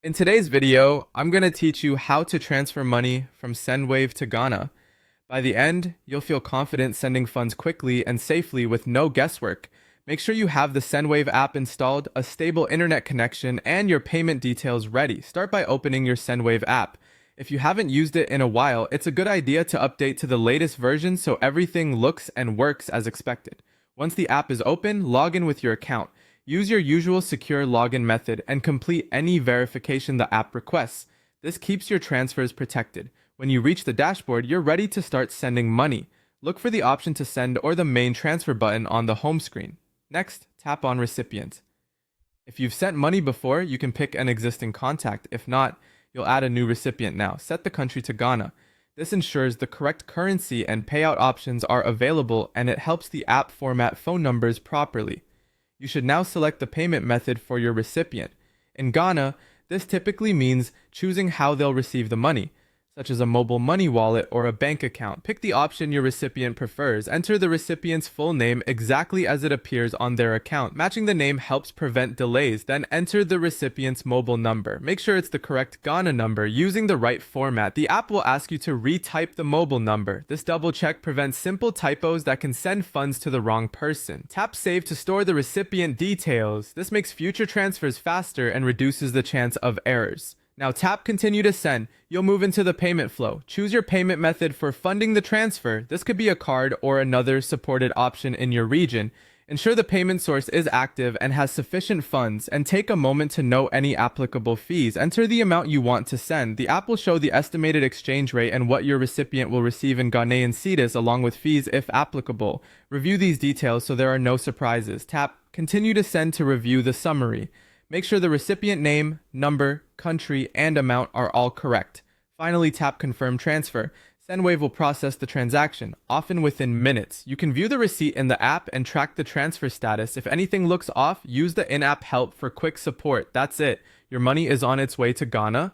In today's video, I'm going to teach you how to transfer money from Sendwave to Ghana. By the end, you'll feel confident sending funds quickly and safely with no guesswork. Make sure you have the Sendwave app installed, a stable internet connection, and your payment details ready. Start by opening your Sendwave app. If you haven't used it in a while, it's a good idea to update to the latest version so everything looks and works as expected. Once the app is open, log in with your account. Use your usual secure login method and complete any verification the app requests. This keeps your transfers protected. When you reach the dashboard, you're ready to start sending money. Look for the option to send or the main transfer button on the home screen. Next, tap on recipient. If you've sent money before, you can pick an existing contact. If not, you'll add a new recipient now. Set the country to Ghana. This ensures the correct currency and payout options are available, and it helps the app format phone numbers properly. You should now select the payment method for your recipient. In Ghana, this typically means choosing how they'll receive the money, such as a mobile money wallet or a bank account. Pick the option your recipient prefers. Enter the recipient's full name exactly as it appears on their account. Matching the name helps prevent delays. Then enter the recipient's mobile number. Make sure it's the correct Ghana number using the right format. The app will ask you to retype the mobile number. This double check prevents simple typos that can send funds to the wrong person. Tap Save to store the recipient details. This makes future transfers faster and reduces the chance of errors. Now tap Continue to Send. You'll move into the payment flow. Choose your payment method for funding the transfer. This could be a card or another supported option in your region. Ensure the payment source is active and has sufficient funds, and take a moment to know any applicable fees. Enter the amount you want to send. The app will show the estimated exchange rate and what your recipient will receive in Ghanaian cedis along with fees if applicable. Review these details so there are no surprises. Tap Continue to Send to review the summary. Make sure the recipient name, number, country, and amount are all correct. Finally, tap Confirm Transfer. Sendwave will process the transaction, often within minutes. You can view the receipt in the app and track the transfer status. If anything looks off, use the in-app help for quick support. That's it. Your money is on its way to Ghana.